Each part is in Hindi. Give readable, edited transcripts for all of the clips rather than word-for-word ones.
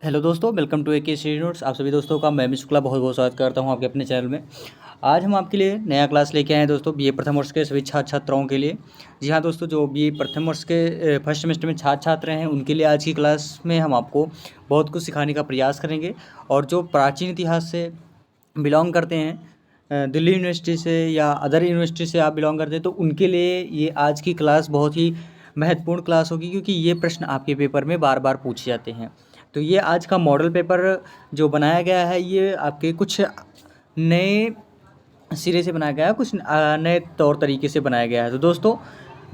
हेलो दोस्तों, welcome to AK study notes. आप सभी दोस्तों का मैं शुक्ला बहुत बहुत स्वागत करता हूं आपके अपने चैनल में। आज हम आपके लिए नया क्लास लेके आए हैं दोस्तों, BA प्रथम वर्ष के सभी छात्र छात्राओं के लिए। जी हाँ दोस्तों, जो BA प्रथम वर्ष के फर्स्ट सेमेस्टर में छात्र छात्र हैं उनके लिए आज की क्लास में हम आपको बहुत कुछ सिखाने का प्रयास करेंगे। और जो प्राचीन इतिहास से बिलोंग करते हैं, दिल्ली यूनिवर्सिटी से या अदर यूनिवर्सिटी से आप बिलोंग करते हैं, तो उनके लिए ये आज की क्लास बहुत ही महत्वपूर्ण क्लास होगी, क्योंकि ये प्रश्न आपके पेपर में बार बार पूछे जाते हैं। तो ये आज का मॉडल पेपर जो बनाया गया है, ये आपके कुछ नए सिरे से बनाया गया है, कुछ नए तौर तरीके से बनाया गया है। तो दोस्तों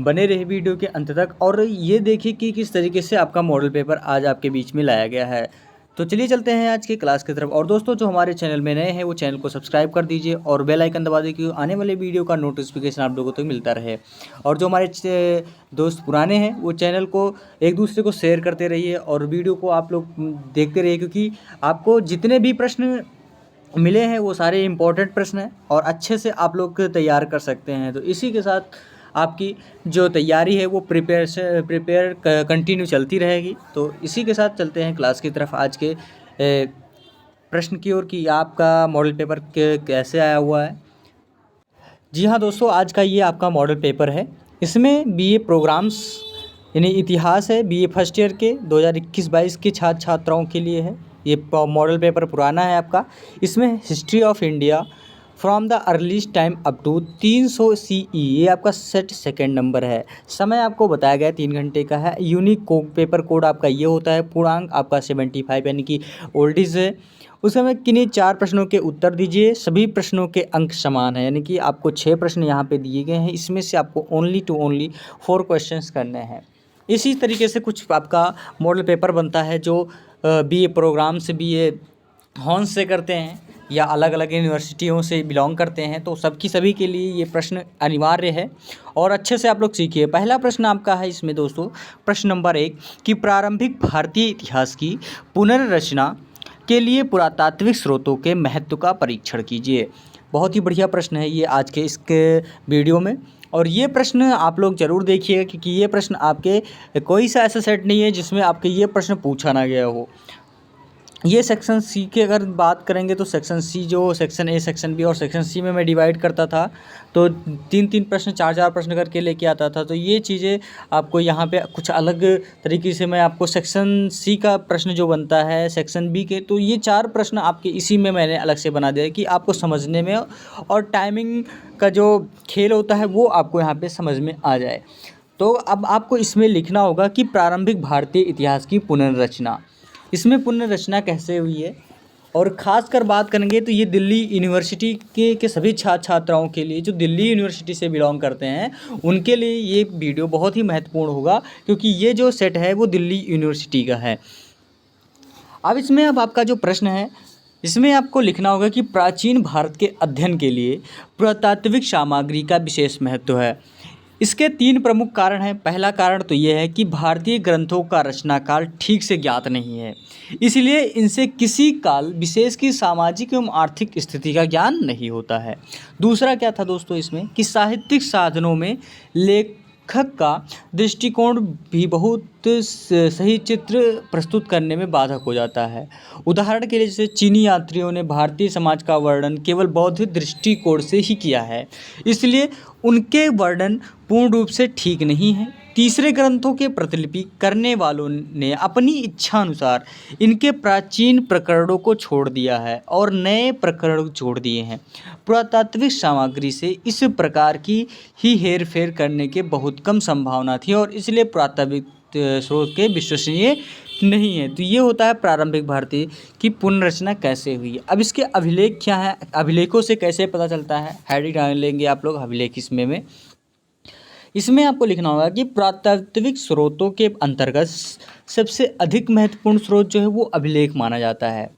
बने रहे वीडियो के अंत तक और ये देखिए कि किस तरीके से आपका मॉडल पेपर आज आपके बीच में लाया गया है। तो चलिए चलते हैं आज की क्लास की तरफ। और दोस्तों जो हमारे चैनल में नए हैं वो चैनल को सब्सक्राइब कर दीजिए और बेल आइकन दबा दीजिए, क्योंकि आने वाले वीडियो का नोटिफिकेशन आप लोगों तक मिलता रहे। और जो हमारे दोस्त पुराने हैं वो चैनल को एक दूसरे को शेयर करते रहिए और वीडियो को आप लोग देखते रहिए, क्योंकि आपको जितने भी प्रश्न मिले हैं वो सारे इम्पोर्टेंट प्रश्न हैं और अच्छे से आप लोग तैयार कर सकते हैं। तो इसी के साथ आपकी जो तैयारी है वो प्रिपेयर कंटिन्यू चलती रहेगी। तो इसी के साथ चलते हैं क्लास की तरफ, आज के प्रश्न की ओर कि आपका मॉडल पेपर कैसे आया हुआ है। जी हाँ दोस्तों, आज का ये आपका मॉडल पेपर है। इसमें BA प्रोग्राम्स यानी इतिहास है, BA फर्स्ट ईयर के 2021-22 के छात्र छात्राओं के लिए है। ये मॉडल पेपर पुराना है आपका। इसमें history of India from the earliest time up to 300 CE, ये आपका सेट सेकेंड नंबर है। समय आपको बताया गया 3 घंटे का है। यूनिक पेपर कोड आपका ये होता है। पूर्णांक आपका 75 यानी कि ओल्डिज है। उस समय किन्हीं 4 प्रश्नों के उत्तर दीजिए। सभी प्रश्नों के अंक समान हैं, यानी कि आपको 6 प्रश्न यहाँ पे दिए गए हैं। इसमें से आपको ओनली 4 क्वेश्चंस करने हैं। इसी तरीके से कुछ आपका मॉडल पेपर बनता है जो BA प्रोग्राम से BA हॉर्न्स से करते हैं या अलग अलग यूनिवर्सिटियों से बिलोंग करते हैं। तो सभी के लिए ये प्रश्न अनिवार्य है और अच्छे से आप लोग सीखिए। पहला प्रश्न आपका है इसमें दोस्तों, प्रश्न नंबर 1 कि प्रारंभिक भारतीय इतिहास की पुनर्रचना के लिए पुरातात्विक स्रोतों के महत्व का परीक्षण कीजिए। बहुत ही बढ़िया प्रश्न है ये आज के इसके वीडियो में। और ये प्रश्न आप लोग ज़रूर देखिएगा, क्योंकि ये प्रश्न आपके कोई सा ऐसा सेट नहीं है जिसमें आपके ये प्रश्न पूछा ना गया हो। ये सेक्शन C की अगर बात करेंगे तो सेक्शन C, जो सेक्शन A, सेक्शन B और सेक्शन C में मैं डिवाइड करता था, तो 3-3 प्रश्न 4-4 प्रश्न करके लेके आता था। तो ये चीज़ें आपको यहाँ पे कुछ अलग तरीके से मैं आपको सेक्शन C का प्रश्न जो बनता है सेक्शन B के, तो ये 4 प्रश्न आपके इसी में मैंने अलग से बना दिया कि आपको समझने में और टाइमिंग का जो खेल होता है वो आपको यहाँ पर समझ में आ जाए। तो अब आपको इसमें लिखना होगा कि प्रारंभिक भारतीय इतिहास की पुनर्रचना, इसमें पुनर्रचना कैसे हुई है। और ख़ासकर बात करेंगे तो ये दिल्ली यूनिवर्सिटी के सभी छात्र छात्राओं के लिए जो दिल्ली यूनिवर्सिटी से बिलोंग करते हैं उनके लिए ये वीडियो बहुत ही महत्वपूर्ण होगा, क्योंकि ये जो सेट है वो दिल्ली यूनिवर्सिटी का है। अब इसमें अब आपका जो प्रश्न है, इसमें आपको लिखना होगा कि प्राचीन भारत के अध्ययन के लिए पुरातात्विक सामग्री का विशेष महत्व है। इसके 3 प्रमुख कारण हैं। पहला कारण तो ये है कि भारतीय ग्रंथों का रचना काल ठीक से ज्ञात नहीं है, इसलिए इनसे किसी काल विशेष की सामाजिक एवं आर्थिक स्थिति का ज्ञान नहीं होता है। दूसरा क्या था दोस्तों इसमें कि साहित्यिक साधनों में लेखक का दृष्टिकोण भी बहुत सही चित्र प्रस्तुत करने में बाधक हो जाता है। उदाहरण के लिए जैसे चीनी यात्रियों ने भारतीय समाज का वर्णन केवल बौद्ध दृष्टिकोण से ही किया है, इसलिए उनके वर्णन पूर्ण रूप से ठीक नहीं है। तीसरे ग्रंथों के प्रतिलिपि करने वालों ने अपनी इच्छा अनुसार इनके प्राचीन प्रकरणों को छोड़ दिया है और नए प्रकरण जोड़ दिए हैं। पुरातात्विक सामग्री से इस प्रकार की ही हेर फेर करने के बहुत कम संभावना थी और इसलिए पुरातात्विक स्रोत के विश्वसनीय नहीं है। तो ये होता है प्रारंभिक भारतीय की पुनर्रचना कैसे हुई है। अब इसके अभिलेख क्या है, अभिलेखों से कैसे पता चलता है, हेडिंग डाल लेंगे आप लोग अभिलेख। इसमें आपको लिखना होगा कि पुरातात्विक स्रोतों के अंतर्गत सबसे अधिक महत्वपूर्ण स्रोत जो है वो अभिलेख माना जाता है।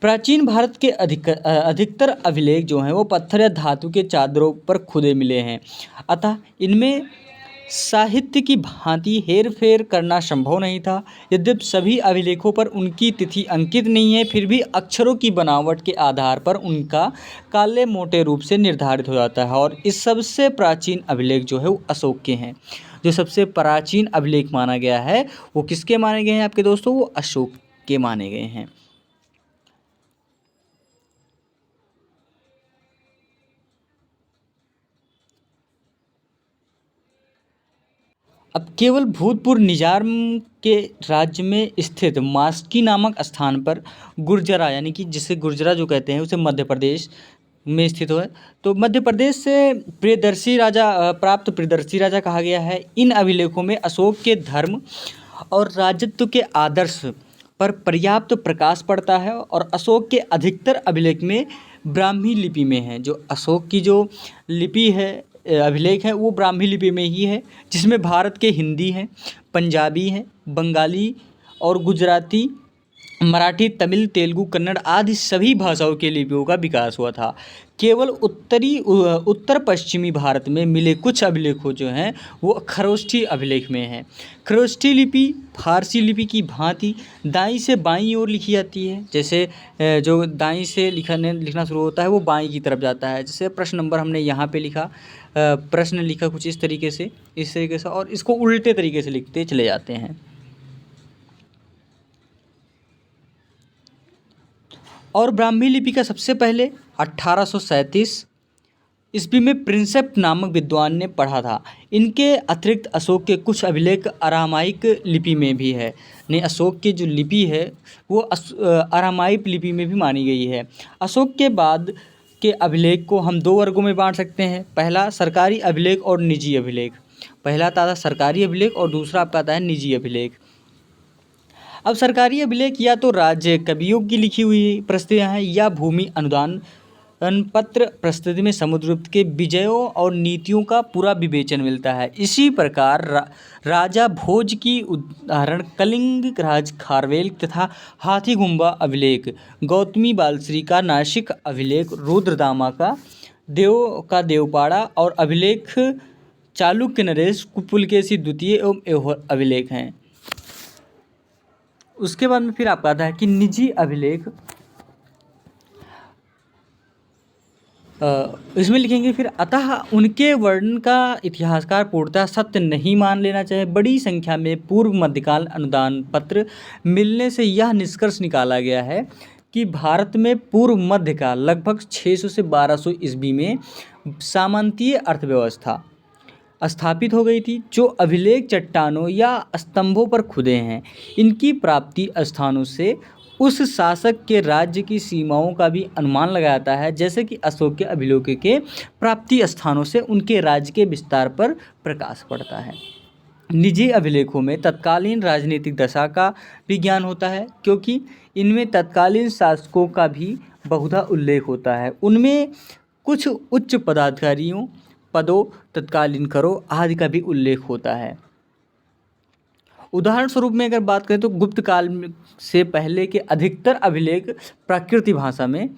प्राचीन भारत के अधिकतर अभिलेख जो हैं वो पत्थर या धातु के चादरों पर खुदे मिले हैं, अतः इनमें साहित्य की भांति हेर फेर करना संभव नहीं था। यद्यपि सभी अभिलेखों पर उनकी तिथि अंकित नहीं है, फिर भी अक्षरों की बनावट के आधार पर उनका काले मोटे रूप से निर्धारित हो जाता है। और इस सबसे प्राचीन अभिलेख जो है वो अशोक के हैं। जो सबसे प्राचीन अभिलेख माना गया है वो किसके माने गए हैं आपके दोस्तों, वो अशोक सिक्के माने गए हैं। अब केवल भूतपूर्व निजाम के राज्य में स्थित मास्की नामक स्थान पर गुर्जरा, यानी कि जिसे गुर्जरा जो कहते हैं, उसे मध्य प्रदेश में स्थित है। तो मध्य प्रदेश से प्राप्त प्रियदर्शी राजा कहा गया है। इन अभिलेखों में अशोक के धर्म और राजत्व के आदर्श पर पर्याप्त प्रकाश पड़ता है, और अशोक के अधिकतर अभिलेख में ब्राह्मी लिपि में है। जो अशोक की जो लिपि है, अभिलेख है, वो ब्राह्मी लिपि में ही है, जिसमें भारत के हिंदी हैं, पंजाबी हैं, बंगाली और गुजराती, मराठी, तमिल, तेलुगु, कन्नड़ आदि सभी भाषाओं के लिपियों का विकास हुआ था। केवल उत्तर पश्चिमी भारत में मिले कुछ अभिलेखों जो हैं वो खरोष्ठी अभिलेख में हैं। खरोष्ठी लिपि फारसी लिपि की भांति दाईं से बाईं ओर लिखी जाती है। जैसे जो दाईं से लिखना शुरू होता है वो बाईं की तरफ जाता है। जैसे प्रश्न नंबर हमने यहाँ पे लिखा, प्रश्न लिखा कुछ इस तरीके से, और इसको उल्टे तरीके से लिखते चले जाते हैं। और ब्राह्मी लिपि का सबसे पहले 1837 ईस्वी में प्रिंसेप नामक विद्वान ने पढ़ा था। इनके अतिरिक्त अशोक के कुछ अभिलेख अरामाइक लिपि में भी है। नहीं, अशोक की जो लिपि है वो अरामाइक लिपि में भी मानी गई है। अशोक के बाद के अभिलेख को हम दो वर्गों में बांट सकते हैं। पहला सरकारी अभिलेख और निजी अभिलेख। पहला आता है सरकारी अभिलेख और दूसरा आपका आता है निजी अभिलेख। अब सरकारी अभिलेख या तो राज्य कवियों की लिखी हुई प्रस्तुतियाँ हैं या भूमि अनुदान पत्र प्रस्तुति में समुद्रगुप्त के विजयों और नीतियों का पूरा विवेचन मिलता है। इसी प्रकार राजा भोज की उदाहरण कलिंग राज खारवेल तथा हाथीगुम्बा अभिलेख, गौतमी बालश्री का नासिक अभिलेख, रुद्रदामा का देवपाड़ा और अभिलेख चालुक्य नरेश पुलकेशी द्वितीय एवं अभिलेख हैं। उसके बाद में फिर आपका आता है कि निजी अभिलेख। इसमें लिखेंगे फिर, अतः उनके वर्णन का इतिहासकार पूर्णतः सत्य नहीं मान लेना चाहिए। बड़ी संख्या में पूर्व मध्यकाल अनुदान पत्र मिलने से यह निष्कर्ष निकाला गया है कि भारत में पूर्व मध्यकाल लगभग 600 से 1200 ईस्वी में सामंतीय अर्थव्यवस्था स्थापित हो गई थी। जो अभिलेख चट्टानों या स्तंभों पर खुदे हैं, इनकी प्राप्ति स्थानों से उस शासक के राज्य की सीमाओं का भी अनुमान लगाया जाता है। जैसे कि अशोक के अभिलेखों के प्राप्ति स्थानों से उनके राज्य के विस्तार पर प्रकाश पड़ता है। निजी अभिलेखों में तत्कालीन राजनीतिक दशा का भी ज्ञान होता है, क्योंकि इनमें तत्कालीन शासकों का भी बहुधा उल्लेख होता है। उनमें कुछ उच्च पदों, तत्कालीन करों आदि का भी उल्लेख होता है। उदाहरण स्वरूप में अगर बात करें तो गुप्त काल से पहले के अधिकतर अभिलेख प्राकृत भाषा में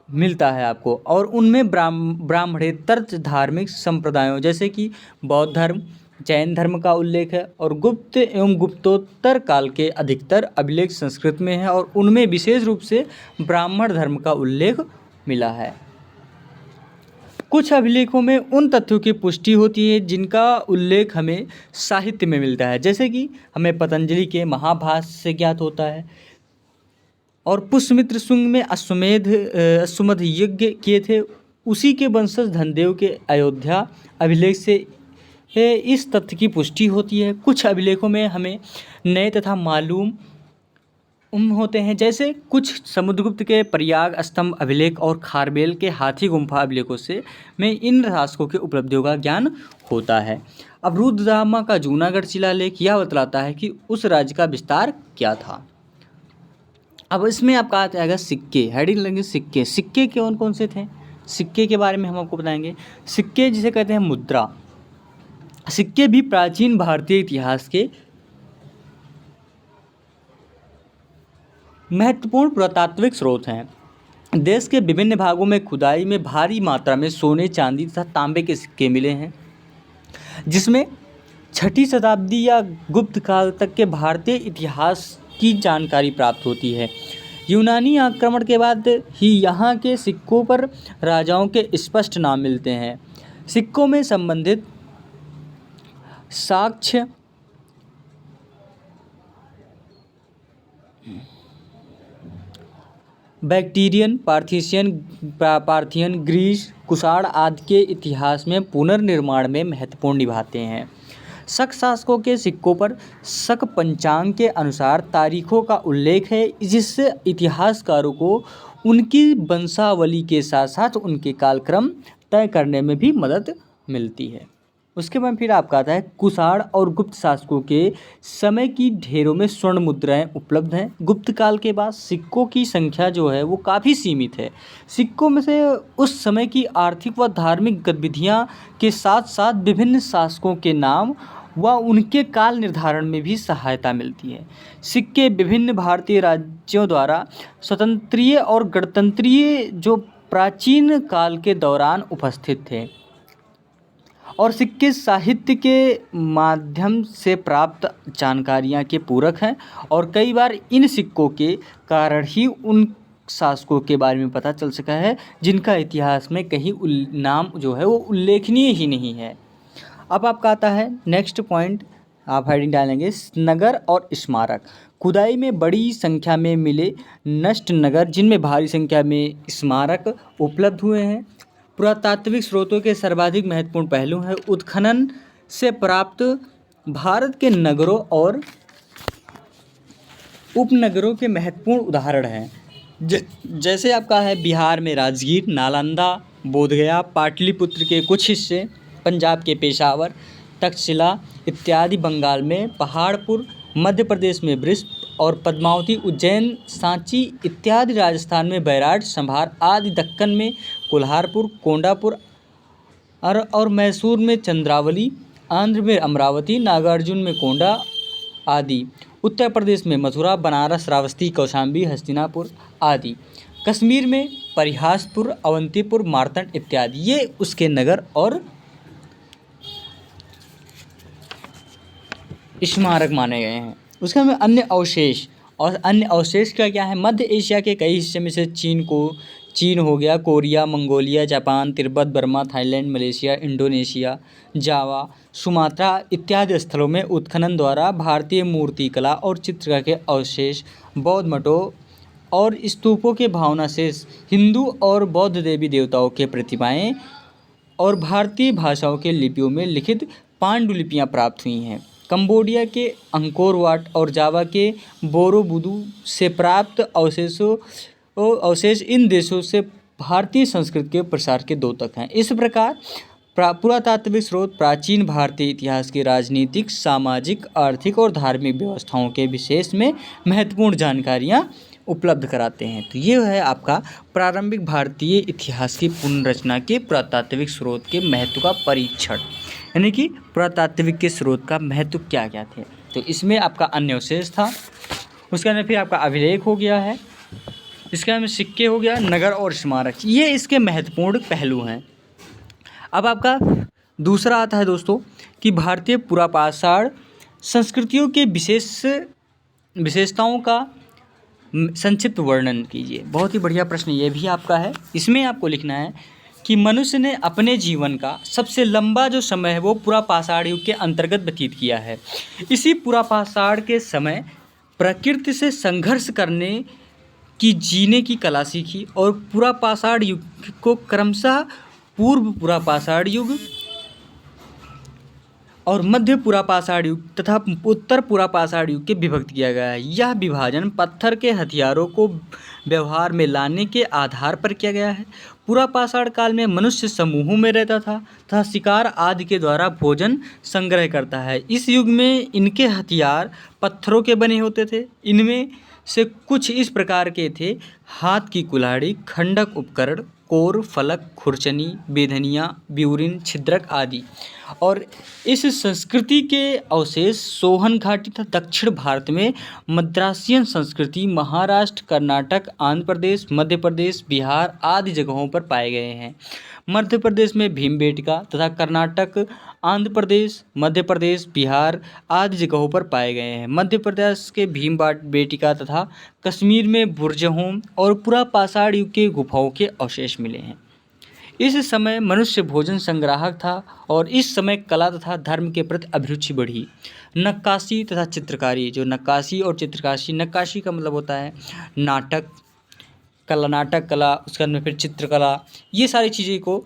मिलता है आपको, और उनमें ब्राह्मणेतर धार्मिक संप्रदायों जैसे कि बौद्ध धर्म, जैन धर्म का उल्लेख है। और गुप्त एवं गुप्तोत्तर काल के अधिकतर अभिलेख संस्कृत में हैं, और उनमें विशेष रूप से ब्राह्मण धर्म का उल्लेख मिला है। कुछ अभिलेखों में उन तथ्यों की पुष्टि होती है जिनका उल्लेख हमें साहित्य में मिलता है। जैसे कि हमें पतंजलि के महाभाष्य से ज्ञात होता है, और पुष्यमित्र शुंग में अश्वमेध यज्ञ किए थे, उसी के वंशज धनदेव के अयोध्या अभिलेख से इस तथ्य की पुष्टि होती है। कुछ अभिलेखों में हमें नए तथा मालूम होते हैं, जैसे कुछ समुद्रगुप्त के प्रयाग स्तंभ अभिलेख और खारवेल के हाथी गुम्फा अभिलेखों से में इन शासकों के उपलब्धियों का ज्ञान होता है। अब रुद्रदामा का जूनागढ़ शिलालेख यह बतलाता है कि उस राज्य का विस्तार क्या था। अब इसमें आपका आ जाएगा सिक्के, हेडिंग लगेंगे सिक्के। सिक्के कौन कौन से थे, सिक्के के बारे में हम आपको बताएंगे। सिक्के जिसे कहते हैं मुद्रा, सिक्के भी प्राचीन भारतीय इतिहास के महत्वपूर्ण पुरातात्विक स्रोत हैं। देश के विभिन्न भागों में खुदाई में भारी मात्रा में सोने, चांदी तथा तांबे के सिक्के मिले हैं, जिसमें 6ठी शताब्दी या गुप्त काल तक के भारतीय इतिहास की जानकारी प्राप्त होती है। यूनानी आक्रमण के बाद ही यहाँ के सिक्कों पर राजाओं के स्पष्ट नाम मिलते हैं। सिक्कों में संबंधित साक्ष्य बैक्टीरियन, पार्थियन, ग्रीस, कुषाण आदि के इतिहास में पुनर्निर्माण में महत्वपूर्ण निभाते हैं। शक शासकों के सिक्कों पर शक पंचांग के अनुसार तारीखों का उल्लेख है, जिससे इतिहासकारों को उनकी वंशावली के साथ साथ उनके कालक्रम तय करने में भी मदद मिलती है। उसके बाद फिर आपका आता है कुषाण और गुप्त शासकों के समय की ढेरों में स्वर्ण मुद्राएं उपलब्ध हैं। गुप्त काल के बाद सिक्कों की संख्या जो है वो काफ़ी सीमित है। सिक्कों में से उस समय की आर्थिक व धार्मिक गतिविधियां के साथ साथ विभिन्न शासकों के नाम व उनके काल निर्धारण में भी सहायता मिलती है। सिक्के विभिन्न भारतीय राज्यों द्वारा स्वतंत्रीय और गणतंत्रीय जो प्राचीन काल के दौरान उपस्थित थे और सिक्के साहित्य के माध्यम से प्राप्त जानकारियाँ के पूरक हैं और कई बार इन सिक्कों के कारण ही उन शासकों के बारे में पता चल सका है जिनका इतिहास में कहीं नाम जो है वो उल्लेखनीय ही नहीं है। अब आपका आता है नेक्स्ट पॉइंट, आप हेडिंग डालेंगे नगर और स्मारक। खुदाई में बड़ी संख्या में मिले नष्ट नगर जिनमें भारी संख्या में स्मारक उपलब्ध हुए हैं। पुरातात्विक स्रोतों के सर्वाधिक महत्वपूर्ण पहलू हैं उत्खनन से प्राप्त भारत के नगरों और उपनगरों के महत्वपूर्ण उदाहरण हैं। जैसे आपका है बिहार में राजगीर, नालंदा, बोधगया, पाटलिपुत्र के कुछ हिस्से, पंजाब के पेशावर, तक्षशिला इत्यादि, बंगाल में पहाड़पुर, मध्य प्रदेश में वृषभ और पद्मावती, उज्जैन, सांची इत्यादि, राजस्थान में बैराट, संभार आदि, दक्कन में कोल्हारपुर, कोंडापुर और मैसूर में चंद्रावली, आंध्र में अमरावती, नागार्जुन में कोंडा आदि, उत्तर प्रदेश में मथुरा, बनारस, श्रावस्ती, कौशाम्बी, हस्तिनापुर आदि, कश्मीर में परिहासपुर, अवंतीपुर, मार्तंड इत्यादि, ये उसके नगर और स्मारक माने गए हैं। उसके में अन्य अवशेष, और अन्य अवशेष का क्या है, मध्य एशिया के कई हिस्से में से चीन हो गया, कोरिया, मंगोलिया, जापान, तिब्बत, Burma, Thailand, Malaysia, Indonesia, Java, Sumatra इत्यादि स्थलों में उत्खनन द्वारा भारतीय मूर्तिकला और चित्रकला के अवशेष, बौद्ध मठों और स्तूपों के भावनाशेष, हिंदू और बौद्ध देवी देवताओं के प्रतिमाएं और भारतीय भाषाओं के लिपियों में लिखित पांडुलिपियां प्राप्त हुई हैं। कंबोडिया के अंकोर वाट और जावा के बोरोबुदू से प्राप्त अवशेष इन देशों से भारतीय संस्कृति के प्रसार के द्योतक हैं। इस प्रकार पुरातात्विक स्रोत प्राचीन भारतीय इतिहास की राजनीतिक, सामाजिक, आर्थिक और धार्मिक व्यवस्थाओं के विशेष में महत्वपूर्ण जानकारियाँ उपलब्ध कराते हैं। तो ये है आपका प्रारंभिक भारतीय इतिहास की पुनर्रचना के पुरातात्विक स्रोत के महत्व का परीक्षण, यानी कि पुरातात्विक के स्रोत का महत्व क्या क्या थे। तो इसमें आपका अन्य अवशेष था, उसके अंदर फिर आपका अभिलेख हो गया है, इसके अंदर सिक्के हो गया, नगर और स्मारक, ये इसके महत्वपूर्ण पहलू हैं। अब आपका दूसरा आता है दोस्तों कि भारतीय पुरापाषाण संस्कृतियों के विशेषताओं का संक्षिप्त वर्णन कीजिए। बहुत ही बढ़िया प्रश्न ये भी आपका है। इसमें आपको लिखना है कि मनुष्य ने अपने जीवन का सबसे लंबा जो समय है वो पुरापाषाण युग के अंतर्गत व्यतीत किया है। इसी पुरापाषाण के समय प्रकृति से संघर्ष करने की, जीने की कला सीखी और पुरापाषाण युग को क्रमशः पूर्व पुरापाषाण युग और मध्य पुरापाषाण युग तथा उत्तर पुरापाषाण युग के विभक्त किया गया है। यह विभाजन पत्थर के हथियारों को व्यवहार में लाने के आधार पर किया गया है। पुरापाषाण काल में मनुष्य समूहों में रहता था तथा शिकार आदि के द्वारा भोजन संग्रह करता है। इस युग में इनके हथियार पत्थरों के बने होते थे। इनमें से कुछ इस प्रकार के थे: हाथ की कुल्हाड़ी, खंडक उपकरण, कोर, फलक, खुरचनी, बेधनिया, ब्यूरिन, छिद्रक आदि। और इस संस्कृति के अवशेष सोहन घाटी तथा दक्षिण भारत में मद्रासियन संस्कृति, महाराष्ट्र, कर्नाटक, आंध्र प्रदेश, मध्य प्रदेश, बिहार आदि जगहों पर पाए गए हैं। मध्य प्रदेश में भीमबेटका तथा कर्नाटक, आंध्र प्रदेश, मध्य प्रदेश, बिहार आदि जगहों पर पाए गए हैं। मध्य प्रदेश के भीमबेटका तथा कश्मीर में बुर्जहोम और पुरापाषाण युग के गुफाओं के अवशेष मिले हैं। इस समय मनुष्य भोजन संग्राहक था और इस समय कला तथा धर्म के प्रति अभिरुचि बढ़ी। नक्काशी तथा चित्रकारी, जो नक्काशी और चित्रकारी, नक्काशी का मतलब होता है नाटक कला, नाटक कला, उसके बाद में फिर चित्रकला, ये सारी चीज़ें को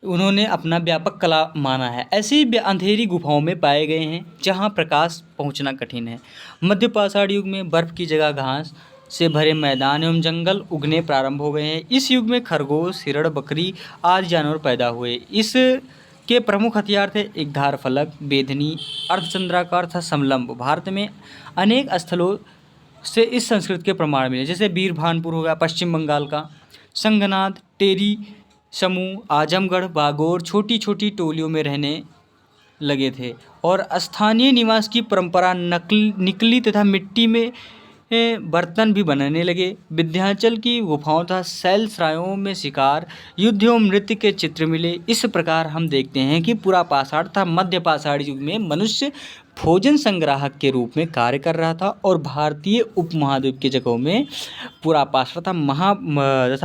उन्होंने अपना व्यापक कला माना है। ऐसी अंधेरी गुफाओं में पाए गए हैं जहां प्रकाश पहुंचना कठिन है। मध्य पाषाण युग में बर्फ की जगह घास से भरे मैदान एवं जंगल उगने प्रारंभ हो गए हैं। इस युग में खरगोश, हिरण, बकरी आदि जानवर पैदा हुए। इस के प्रमुख हथियार थे एक धार फलक, बेधनी, अर्धचंद्राकार तथा समलंब। भारत में अनेक स्थलों से इस संस्कृति के प्रमाण मिले, जैसे बीरभानपुर हो गया पश्चिम बंगाल का, संगनाद, टेरी समूह, आजमगढ़, बागोर छोटी छोटी टोलियों में रहने लगे थे और स्थानीय निवास की परंपरा निकली तथा मिट्टी में बर्तन भी बनाने लगे। विंध्याचल की गुफाओं तथा शैल सरायों में शिकार, युद्ध एवं नृत्य के चित्र मिले। इस प्रकार हम देखते हैं कि पूरा पाषाण तथा मध्य पाषाण युग में मनुष्य भोजन संग्राहक के रूप में कार्य कर रहा था और भारतीय उपमहाद्वीप की जगहों में पूरा पाषाण तथा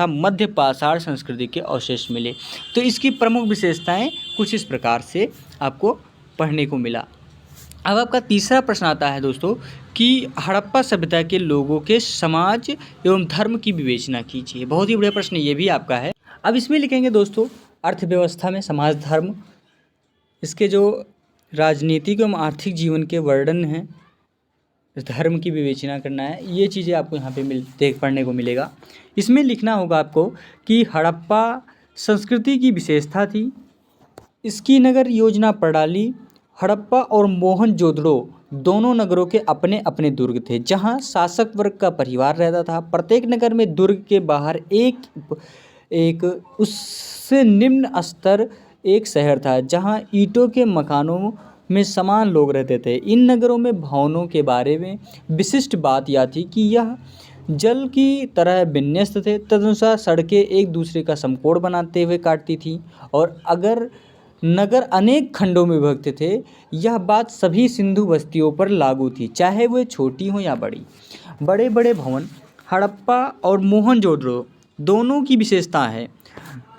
मध्य पाषाण संस्कृति के अवशेष मिले। तो इसकी प्रमुख विशेषताएं कुछ इस प्रकार से आपको पढ़ने को मिला। अब आपका तीसरा प्रश्न आता है दोस्तों कि हड़प्पा सभ्यता के लोगों के समाज एवं धर्म की विवेचना कीजिए। बहुत ही बढ़िया प्रश्न ये भी आपका है। अब इसमें लिखेंगे दोस्तों अर्थव्यवस्था में समाज धर्म, इसके जो राजनीतिक एवं आर्थिक जीवन के वर्णन हैं, धर्म की विवेचना करना है, ये चीज़ें आपको यहाँ पे पढ़ने को मिलेगा। इसमें लिखना होगा आपको कि हड़प्पा संस्कृति की विशेषता थी इसकी नगर योजना प्रणाली। हड़प्पा और मोहनजोदड़ो दोनों नगरों के अपने अपने दुर्ग थे जहां शासक वर्ग का परिवार रहता था। प्रत्येक नगर में दुर्ग के बाहर एक उससे निम्न स्तर एक शहर था जहां ईंटों के मकानों में समान लोग रहते थे। इन नगरों में भवनों के बारे में विशिष्ट बात यह थी कि यह जल की तरह विन्यस्त थे। तदनुसार सड़कें एक दूसरे का समकोण बनाते हुए काटती थीं और अगर नगर अनेक खंडों में विभक्त थे, यह बात सभी सिंधु बस्तियों पर लागू थी, चाहे वे छोटी हो या बड़ी। बड़े बड़े भवन हड़प्पा और मोहनजोदड़ो दोनों की विशेषता है।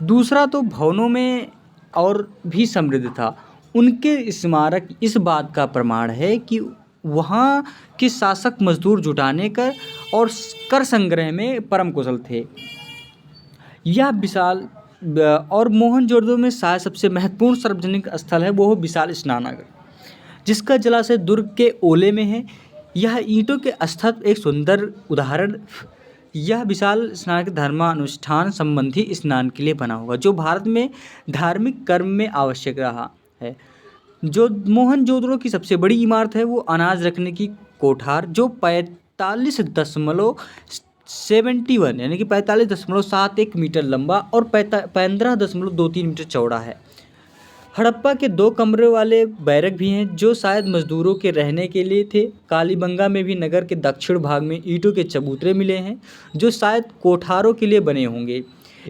दूसरा तो भवनों में और भी समृद्ध था। उनके स्मारक इस बात का प्रमाण है कि वहाँ के शासक मजदूर जुटाने कर और कर संग्रह में परम कुशल थे। यह विशाल और मोहनजोदड़ो में शायद सबसे महत्वपूर्ण सार्वजनिक स्थल है वो विशाल स्नानागार, जिसका जलाशय दुर्ग के ओले में है। यह ईंटों के स्थल एक सुंदर उदाहरण। यह विशाल स्नान धर्मानुष्ठान संबंधी स्नान के लिए बना होगा जो भारत में धार्मिक कर्म में आवश्यक रहा है। जो मोहनजोदड़ो की सबसे बड़ी इमारत है वो अनाज रखने की कोठार, जो 45.71 यानी कि 45.71 मीटर लंबा और 15.23 मीटर चौड़ा है। हड़प्पा के 2 कमरे वाले बैरक भी हैं जो शायद मजदूरों के रहने के लिए थे। कालीबंगा में भी नगर के दक्षिण भाग में ईंटों के चबूतरे मिले हैं जो शायद कोठारों के लिए बने होंगे।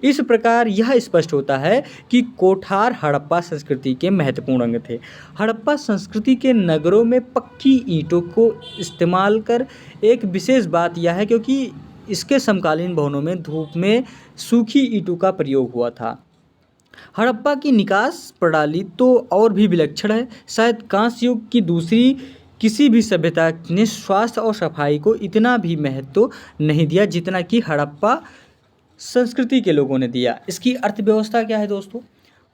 इस प्रकार यह स्पष्ट होता है कि कोठार हड़प्पा संस्कृति के महत्वपूर्ण अंग थे। हड़प्पा संस्कृति के नगरों में पक्की ईंटों को इस्तेमाल कर एक विशेष बात यह है क्योंकि इसके समकालीन भवनों में धूप में सूखी ईंटों का प्रयोग हुआ था। हड़प्पा की निकास प्रणाली तो और भी विलक्षण है। शायद कांस्य युग की दूसरी किसी भी सभ्यता ने स्वास्थ्य और सफाई को इतना भी महत्व नहीं दिया जितना कि हड़प्पा संस्कृति के लोगों ने दिया। इसकी अर्थव्यवस्था क्या है दोस्तों?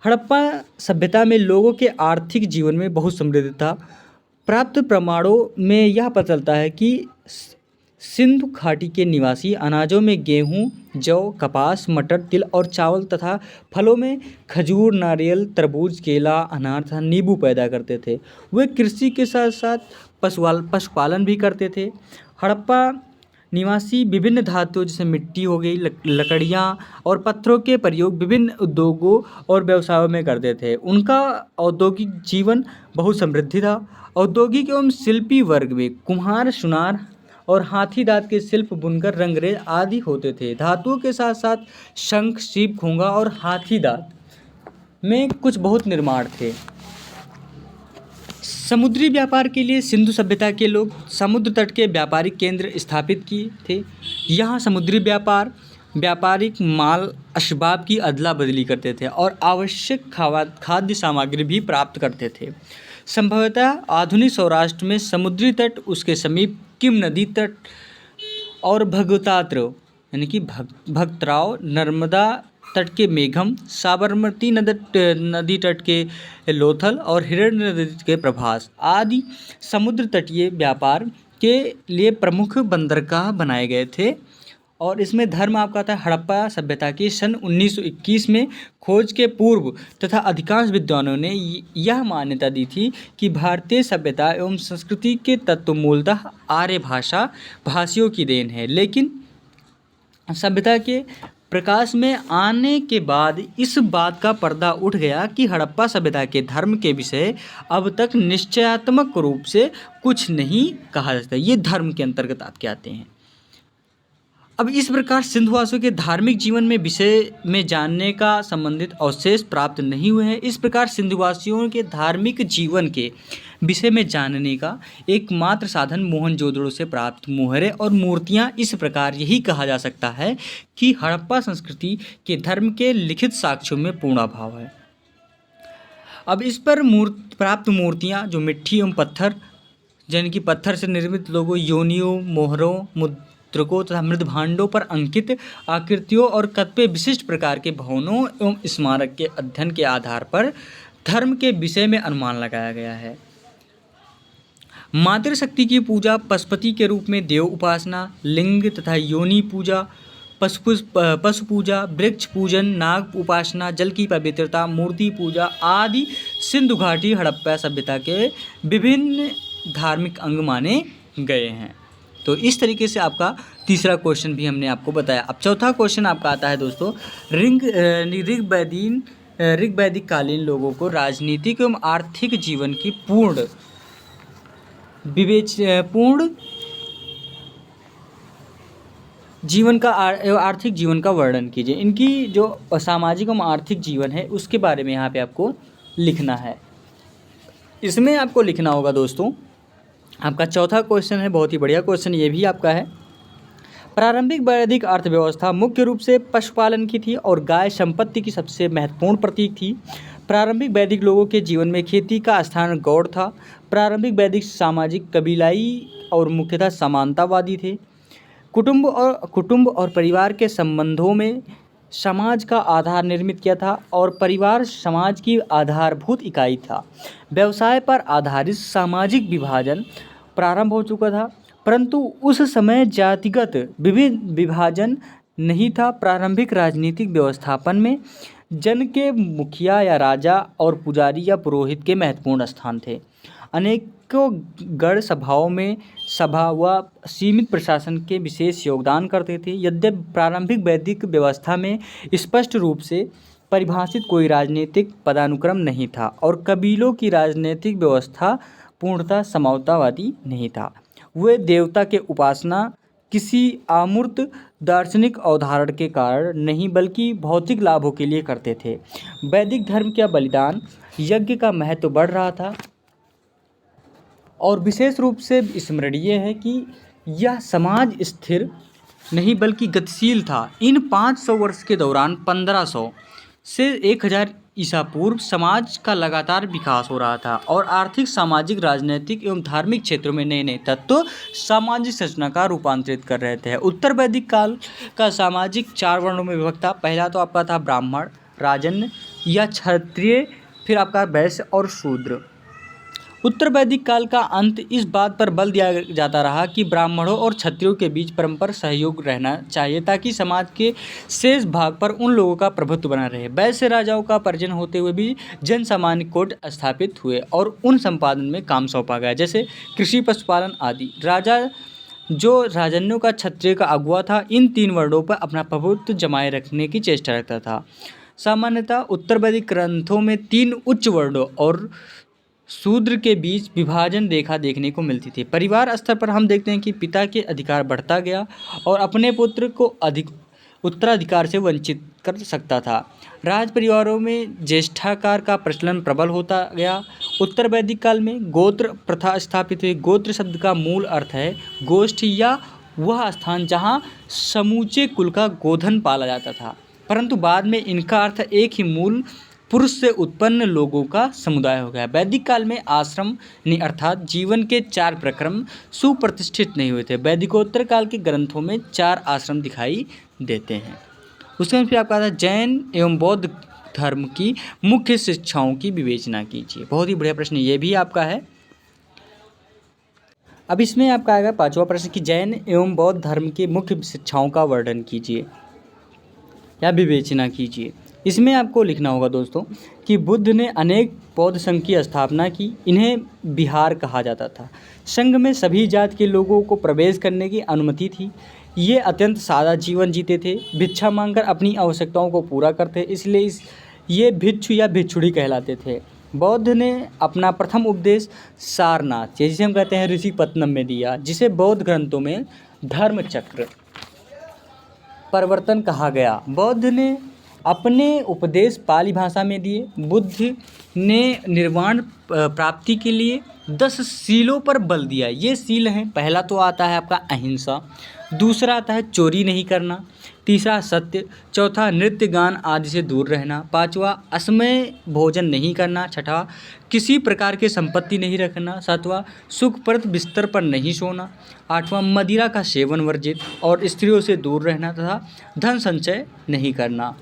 हड़प्पा सभ्यता में लोगों के आर्थिक जीवन में बहुत समृद्ध था। प्राप्त प्रमाणों में यह पता चलता है कि सिंधु घाटी के निवासी अनाजों में गेहूं, जौ, कपास, मटर, तिल और चावल तथा फलों में खजूर, नारियल, तरबूज, केला, अनार तथा नींबू पैदा करते थे। वे कृषि के साथ साथ पशुपालन भी करते थे। हड़प्पा निवासी विभिन्न धातुओं जैसे मिट्टी हो गई, लकड़ियाँ और पत्थरों के प्रयोग विभिन्न उद्योगों और व्यवसायों में करते थे। उनका औद्योगिक जीवन बहुत समृद्ध था। औद्योगिक एवं शिल्पी वर्ग में कुम्हार, सुनार और हाथी दांत के शिल्प, बुनकर, रंगरेज आदि होते थे। धातुओं के साथ साथ शंख, सीप, घोंगा और हाथी दांत में कुछ बहुत निर्माण थे। समुद्री व्यापार के लिए सिंधु सभ्यता के लोग समुद्र तट के व्यापारिक केंद्र स्थापित किए थे। यहाँ समुद्री व्यापार व्यापारिक माल असबाब की अदला बदली करते थे और आवश्यक खाद्य सामग्री भी प्राप्त करते थे। संभवतः आधुनिक सौराष्ट्र में समुद्री तट, उसके समीप किम नदी तट और भगवतात्र यानी कि भक्तराव, नर्मदा तट के मेघम, साबरमती नदी तट के लोथल और हिरण्य नदी के प्रभास आदि समुद्र तटीय व्यापार के लिए प्रमुख बंदरगाह बनाए गए थे। और इसमें धर्म आपका था हड़प्पा सभ्यता की सन 1921 में खोज के पूर्व तथा अधिकांश विद्वानों ने यह मान्यता दी थी कि भारतीय सभ्यता एवं संस्कृति के तत्व मूलतः आर्य भाषा भाषियों की देन है। लेकिन सभ्यता के प्रकाश में आने के बाद इस बात का पर्दा उठ गया कि हड़प्पा सभ्यता के धर्म के विषय अब तक निश्चयात्मक रूप से कुछ नहीं कहा जाता। ये धर्म के अंतर्गत आपके आते हैं। अब इस प्रकार सिंधुवासियों के धार्मिक जीवन में विषय में जानने का संबंधित अवशेष प्राप्त नहीं हुए हैं। इस प्रकार सिंधुवासियों के धार्मिक जीवन के विषय में जानने का एकमात्र साधन मोहनजोदड़ो से प्राप्त मुहरे और मूर्तियां। इस प्रकार यही कहा जा सकता है कि हड़प्पा संस्कृति के धर्म के लिखित साक्ष्यों में पूर्ण अभाव है। अब इस पर प्राप्त मूर्तियां जो मिट्टी एवं पत्थर, जिनकी पत्थर से निर्मित लोगों, योनियों, मोहरों, मुद्रकों तथा मृदभांडों पर अंकित आकृतियों और कतिपय विशिष्ट प्रकार के भवनों एवं स्मारक के अध्ययन के आधार पर धर्म के विषय में अनुमान लगाया गया है। मातृशक्ति की पूजा, पशुपति के रूप में देव उपासना, लिंग तथा योनि पूजा, पशु पूजा, वृक्ष पूजन, नाग उपासना, जल की पवित्रता, मूर्ति पूजा आदि सिंधु घाटी हड़प्पा सभ्यता के विभिन्न धार्मिक अंग माने गए हैं। तो इस तरीके से आपका तीसरा क्वेश्चन भी हमने आपको बताया। अब चौथा क्वेश्चन आपका आता है दोस्तों, ऋग्वैदिक कालीन लोगों को राजनीतिक एवं आर्थिक जीवन की पूर्ण जीवन का आर्थिक जीवन का वर्णन कीजिए। इनकी जो सामाजिक एवं आर्थिक जीवन है उसके बारे में यहाँ पे आपको लिखना है। इसमें आपको लिखना होगा दोस्तों, आपका चौथा क्वेश्चन है, बहुत ही बढ़िया क्वेश्चन ये भी आपका है। प्रारंभिक वैदिक अर्थव्यवस्था मुख्य रूप से पशुपालन की थी और गाय संपत्ति की सबसे महत्वपूर्ण प्रतीक थी। प्रारंभिक वैदिक लोगों के जीवन में खेती का स्थान गौड़ था। प्रारंभिक वैदिक सामाजिक कबीलाई और मुख्यतः समानतावादी थे। कुटुंब और परिवार के संबंधों में समाज का आधार निर्मित किया था और परिवार समाज की आधारभूत इकाई था। व्यवसाय पर आधारित सामाजिक विभाजन प्रारंभ हो चुका था, परंतु उस समय जातिगत विभाजन नहीं था। प्रारंभिक राजनीतिक व्यवस्थापन में जन के मुखिया या राजा और पुजारी या पुरोहित के महत्वपूर्ण स्थान थे। अनेकों गण सभाओं में सभा व सीमित प्रशासन के विशेष योगदान करते थे। यद्यपि प्रारंभिक वैदिक व्यवस्था में स्पष्ट रूप से परिभाषित कोई राजनीतिक पदानुक्रम नहीं था और कबीलों की राजनीतिक व्यवस्था पूर्णतः समतावादी नहीं था। वे देवता के उपासना किसी अमूर्त दार्शनिक अवधारण के कारण नहीं बल्कि भौतिक लाभों के लिए करते थे। वैदिक धर्म का बलिदान यज्ञ का महत्व बढ़ रहा था और विशेष रूप से स्मरणीय है कि यह समाज स्थिर नहीं बल्कि गतिशील था। इन 500 वर्ष के दौरान 1500 से 1000 ईसा पूर्व समाज का लगातार विकास हो रहा था और आर्थिक, सामाजिक, राजनीतिक एवं धार्मिक क्षेत्रों में नए नए तत्व सामाजिक संरचना का रूपांतरित कर रहे थे। उत्तर वैदिक काल का सामाजिक 4 वर्णों में विभक्त था। पहला तो आपका था ब्राह्मण, राजन्य या क्षत्रिय, फिर आपका वैश्य और शूद्र। उत्तर वैदिक काल का अंत इस बात पर बल दिया जाता रहा कि ब्राह्मणों और क्षत्रियों के बीच परस्पर सहयोग रहना चाहिए ताकि समाज के शेष भाग पर उन लोगों का प्रभुत्व बना रहे। वैश्य राजाओं का पर्जन होते हुए भी जन सामान्य कोड स्थापित हुए और उन संपादन में काम सौंपा गया, जैसे कृषि, पशुपालन आदि। राजा जो राजन्यों का क्षत्रिय का अगुवा था, इन 3 वर्णों पर अपना प्रभुत्व जमाए रखने की चेष्टा रखता था। सामान्यतः उत्तर वैदिक ग्रंथों में 3 उच्च वर्णों और शूद्र के बीच विभाजन रेखा देखने को मिलती थी। परिवार स्तर पर हम देखते हैं कि पिता के अधिकार बढ़ता गया और अपने पुत्र को उत्तराधिकार से वंचित कर सकता था। राज परिवारों में ज्येष्ठाकार का प्रचलन प्रबल होता गया। उत्तर वैदिक काल में गोत्र प्रथा स्थापित हुई। गोत्र शब्द का मूल अर्थ है गोष्ठ या वह स्थान जहाँ समूचे कुल का गोधन पाला जाता था, परंतु बाद में इनका अर्थ एक ही मूल पुरुष से उत्पन्न लोगों का समुदाय हो गया। वैदिक काल में आश्रम अर्थात जीवन के 4 प्रक्रम सुप्रतिष्ठित नहीं हुए थे। वैदिकोत्तर काल के ग्रंथों में 4 आश्रम दिखाई देते हैं। उसके बाद फिर आपका आता है जैन एवं बौद्ध धर्म की मुख्य शिक्षाओं की विवेचना कीजिए। बहुत ही बढ़िया प्रश्न ये भी आपका है। अब इसमें आपका आएगा 5वां प्रश्न कि जैन एवं बौद्ध धर्म की मुख्य शिक्षाओं का वर्णन कीजिए या विवेचना कीजिए। इसमें आपको लिखना होगा दोस्तों कि बुद्ध ने अनेक बौद्ध संघ की स्थापना की। इन्हें विहार कहा जाता था। संघ में सभी जात के लोगों को प्रवेश करने की अनुमति थी। ये अत्यंत सादा जीवन जीते थे, भिक्षा मांगकर अपनी आवश्यकताओं को पूरा करते, इसलिए ये भिक्षु या भिक्षुड़ी कहलाते थे। बौद्ध ने अपना प्रथम उपदेश सारनाथ, जिसे हम कहते हैं ऋषिपत्तनम में दिया, जिसे बौद्ध ग्रंथों में धर्मचक्र प्रवर्तन कहा गया। बौद्ध ने अपने उपदेश पाली भाषा में दिए। बुद्ध ने निर्वाण प्राप्ति के लिए 10 शीलों पर बल दिया। ये शील हैं, पहला तो आता है आपका अहिंसा, दूसरा आता है चोरी नहीं करना, तीसरा सत्य, चौथा नृत्य गान आदि से दूर रहना, पांचवा असमय भोजन नहीं करना, छठा किसी प्रकार की संपत्ति नहीं रखना, सातवां सुखप्रद बिस्तर पर नहीं सोना, आठवां मदिरा का सेवन वर्जित और स्त्रियों से दूर रहना तथा धन संचय नहीं करना।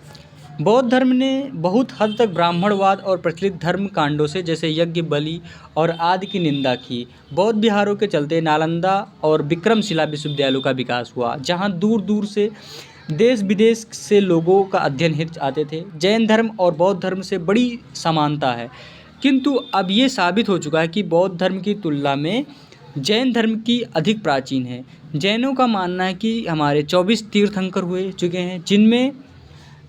बौद्ध धर्म ने बहुत हद तक ब्राह्मणवाद और प्रचलित धर्म कांडों से जैसे यज्ञ, बलि और आदि की निंदा की। बौद्ध विहारों के चलते नालंदा और विक्रमशिला विश्वविद्यालयों का विकास हुआ, जहां दूर दूर से देश विदेश से लोगों का अध्ययन हेतु आते थे। जैन धर्म और बौद्ध धर्म से बड़ी समानता है, किंतु अब ये साबित हो चुका है कि बौद्ध धर्म की तुलना में जैन धर्म की अधिक प्राचीन है। जैनों का मानना है कि हमारे 24 तीर्थंकर हुए चुके हैं,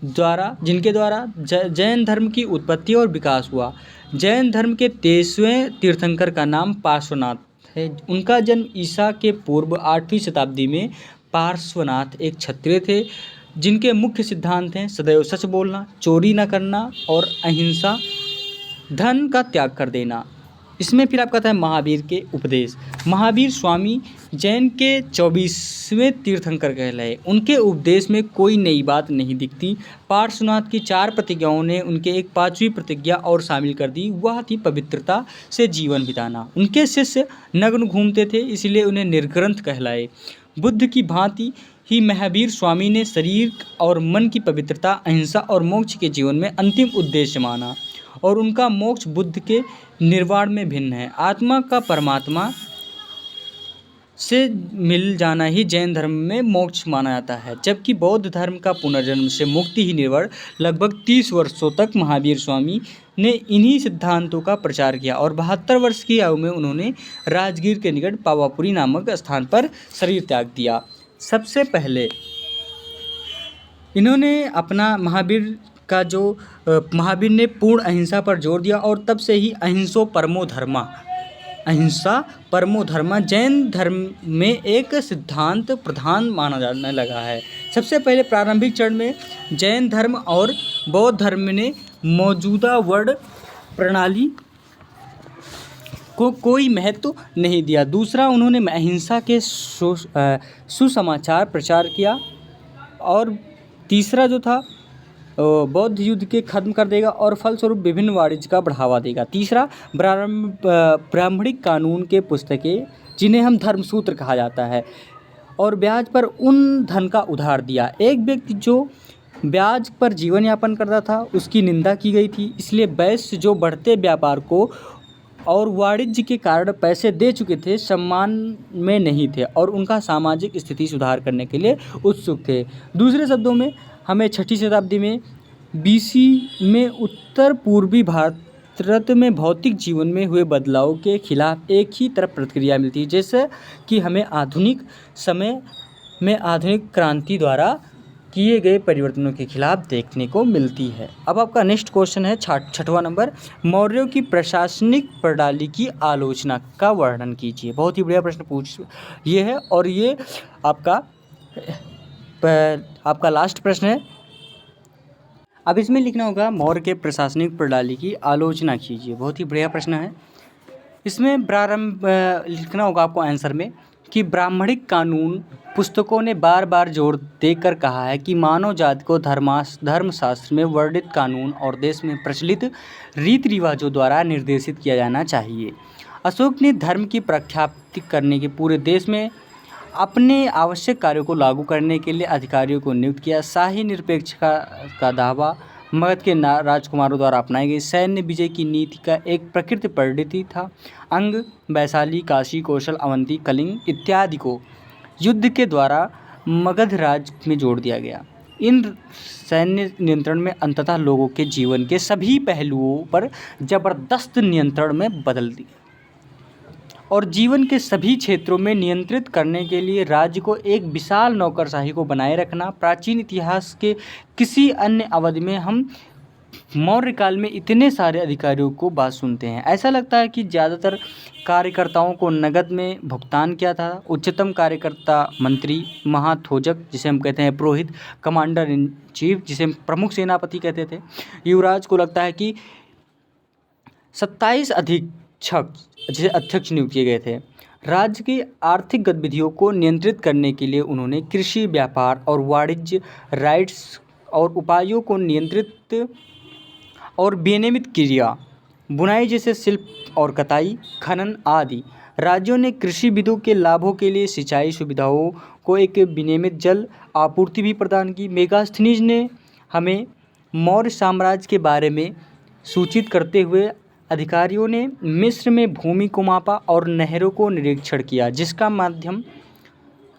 जिनके द्वारा जैन धर्म की उत्पत्ति और विकास हुआ। जैन धर्म के 23वें तीर्थंकर का नाम पार्श्वनाथ है। उनका जन्म ईसा के पूर्व 8वीं शताब्दी में। पार्श्वनाथ एक क्षत्रिय थे, जिनके मुख्य सिद्धांत हैं सदैव सच बोलना, चोरी न करना और अहिंसा, धन का त्याग कर देना। इसमें फिर आपका आता है महावीर के उपदेश। महावीर स्वामी जैन के 24वें तीर्थंकर कहलाए। उनके उपदेश में कोई नई बात नहीं दिखती। पार्श्वनाथ की 4 प्रतिज्ञाओं ने उनके एक 5वीं प्रतिज्ञा और शामिल कर दी, वह थी पवित्रता से जीवन बिताना। उनके शिष्य नग्न घूमते थे, इसलिए उन्हें निर्ग्रंथ कहलाए। बुद्ध की भांति ही महावीर स्वामी ने शरीर और मन की पवित्रता, अहिंसा और मोक्ष के जीवन में अंतिम उद्देश्य माना, और उनका मोक्ष बुद्ध के निर्वाण में भिन्न है। आत्मा का परमात्मा से मिल जाना ही जैन धर्म में मोक्ष माना जाता है, जबकि बौद्ध धर्म का पुनर्जन्म से मुक्ति ही निर्वाण। लगभग 30 वर्षों तक महावीर स्वामी ने इन्हीं सिद्धांतों का प्रचार किया और 72 वर्ष की आयु में उन्होंने राजगीर के निकट पावापुरी नामक स्थान पर शरीर त्याग दिया। सबसे पहले इन्होंने अपना महावीर ने पूर्ण अहिंसा पर जोर दिया, और तब से ही अहिंसा परमो धर्मा जैन धर्म में एक सिद्धांत प्रधान माना जाने लगा है। सबसे पहले प्रारंभिक चरण में जैन धर्म और बौद्ध धर्म ने मौजूदा वर्ण प्रणाली को कोई महत्व नहीं दिया। दूसरा, उन्होंने अहिंसा के सुसमाचार प्रचार किया, और तीसरा जो था बौद्ध युद्ध के खत्म कर देगा और फलस्वरूप विभिन्न वाणिज्य का बढ़ावा देगा। तीसरा, ब्राह्मणिक कानून के पुस्तकें, जिन्हें हम धर्मसूत्र कहा जाता है, और ब्याज पर उन धन का उधार दिया। एक व्यक्ति जो ब्याज पर जीवन यापन करता था उसकी निंदा की गई थी, इसलिए वैश्य जो बढ़ते व्यापार को और वाणिज्य के कारण पैसे दे चुके थे, सम्मान में नहीं थे और उनका सामाजिक स्थिति सुधार करने के लिए उत्सुक थे। दूसरे शब्दों में हमें 6वीं शताब्दी में BC में उत्तर पूर्वी भारत में भौतिक जीवन में हुए बदलाव के खिलाफ एक ही तरफ प्रतिक्रिया मिलती है, जैसे कि हमें आधुनिक समय में आधुनिक क्रांति द्वारा किए गए परिवर्तनों के खिलाफ देखने को मिलती है। अब आपका नेक्स्ट क्वेश्चन है 6वां नंबर, मौर्यों की प्रशासनिक प्रणाली की आलोचना का वर्णन कीजिए। बहुत ही बढ़िया प्रश्न ये है, और ये आपका लास्ट प्रश्न है। अब इसमें लिखना होगा मौर्य के प्रशासनिक प्रणाली की आलोचना कीजिए। बहुत ही बढ़िया प्रश्न है। इसमें लिखना होगा आपको आंसर में कि ब्राह्मणिक कानून पुस्तकों ने बार बार जोर देकर कहा है कि मानव जाति को धर्मशास्त्र में वर्णित कानून और देश में प्रचलित रीति रिवाजों द्वारा निर्देशित किया जाना चाहिए। अशोक ने धर्म की प्रख्याति करने के पूरे देश में अपने आवश्यक कार्यों को लागू करने के लिए अधिकारियों को नियुक्त किया। शाही निरपेक्षता का दावा मगध के राजकुमारों द्वारा अपनाई गई सैन्य विजय की नीति का एक प्रकृत परिणति था। अंग, वैशाली, काशी, कौशल, अवंती, कलिंग इत्यादि को युद्ध के द्वारा मगध राज्य में जोड़ दिया गया। इन सैन्य नियंत्रण में अंततः लोगों के जीवन के सभी पहलुओं पर जबरदस्त नियंत्रण में बदल दिया और जीवन के सभी क्षेत्रों में नियंत्रित करने के लिए राज्य को एक विशाल नौकरशाही को बनाए रखना। प्राचीन इतिहास के किसी अन्य अवधि में हम मौर्य काल में इतने सारे अधिकारियों को बात सुनते हैं। ऐसा लगता है कि ज़्यादातर कार्यकर्ताओं को नगद में भुगतान किया था। उच्चतम कार्यकर्ता मंत्री, महाथोजक जिसे हम कहते हैं पुरोहित, कमांडर इन चीफ जिसे हम प्रमुख सेनापति कहते थे, युवराज को लगता है कि 27 अधीक्षक जिसे अध्यक्ष नियुक्त किए गए थे। राज्य की आर्थिक गतिविधियों को नियंत्रित करने के लिए उन्होंने कृषि, व्यापार और वाणिज्य राइट्स और उपायों को नियंत्रित और विनियमित किया। बुनाई जैसे शिल्प और कताई, खनन आदि। राज्यों ने कृषि विधों के लाभों के लिए सिंचाई सुविधाओं को एक विनियमित जल आपूर्ति भी प्रदान की। मेगास्थनीज ने हमें मौर्य साम्राज्य के बारे में सूचित करते हुए अधिकारियों ने मिस्र में भूमि को मापा और नहरों को निरीक्षण किया, जिसका माध्यम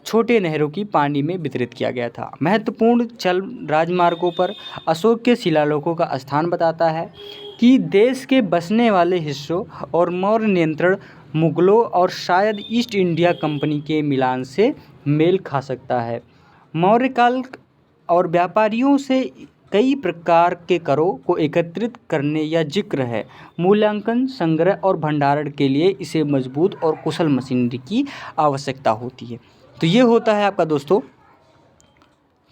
छोटे नहरों की पानी में वितरित किया गया था। महत्वपूर्ण जल राजमार्गों पर अशोक के शिलालेखों का स्थान बताता है कि देश के बसने वाले हिस्सों और मौर्य नियंत्रण मुगलों और शायद ईस्ट इंडिया कंपनी के मिलान से मेल खा सकता है। मौर्य काल और व्यापारियों से कई प्रकार के करों को एकत्रित करने या जिक्र है। मूल्यांकन, संग्रह और भंडारण के लिए इसे मजबूत और कुशल मशीनरी की आवश्यकता होती है। तो ये होता है आपका दोस्तों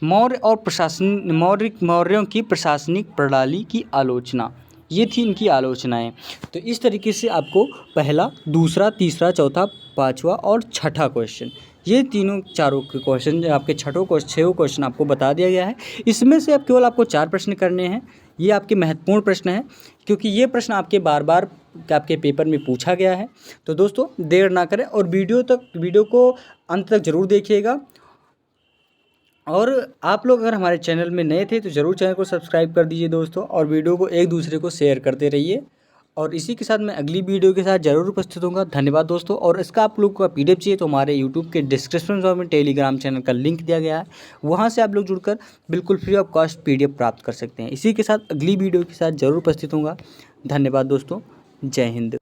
मौर्यों की प्रशासनिक प्रणाली की आलोचना। ये थी इनकी आलोचनाएं। तो इस तरीके से आपको पहला, दूसरा, तीसरा, चौथा, पांचवा और छठा क्वेश्चन, ये तीनों चारों के क्वेश्चन आपके छठों क्वेश्चन आपको बता दिया गया है। इसमें से अब केवल आपको 4 प्रश्न करने हैं। ये आपके महत्वपूर्ण प्रश्न हैं क्योंकि ये प्रश्न आपके बार बार आपके पेपर में पूछा गया है। तो दोस्तों देर ना करें और वीडियो को अंत तक ज़रूर देखिएगा। और आप लोग अगर हमारे चैनल में नए थे तो ज़रूर चैनल को सब्सक्राइब कर दीजिए दोस्तों, और वीडियो को एक दूसरे को शेयर करते रहिए। और इसी के साथ मैं अगली वीडियो के साथ ज़रूर उपस्थित होऊंगा। धन्यवाद दोस्तों। और इसका आप लोग को PDF चाहिए तो हमारे YouTube के डिस्क्रिप्शन बॉक्स में टेलीग्राम चैनल का लिंक दिया गया है, वहाँ से आप लोग जुड़कर बिल्कुल फ्री ऑफ कॉस्ट PDF प्राप्त कर सकते हैं। इसी के साथ अगली वीडियो के साथ ज़रूर उपस्थित होऊंगा। धन्यवाद दोस्तों। जय हिंद।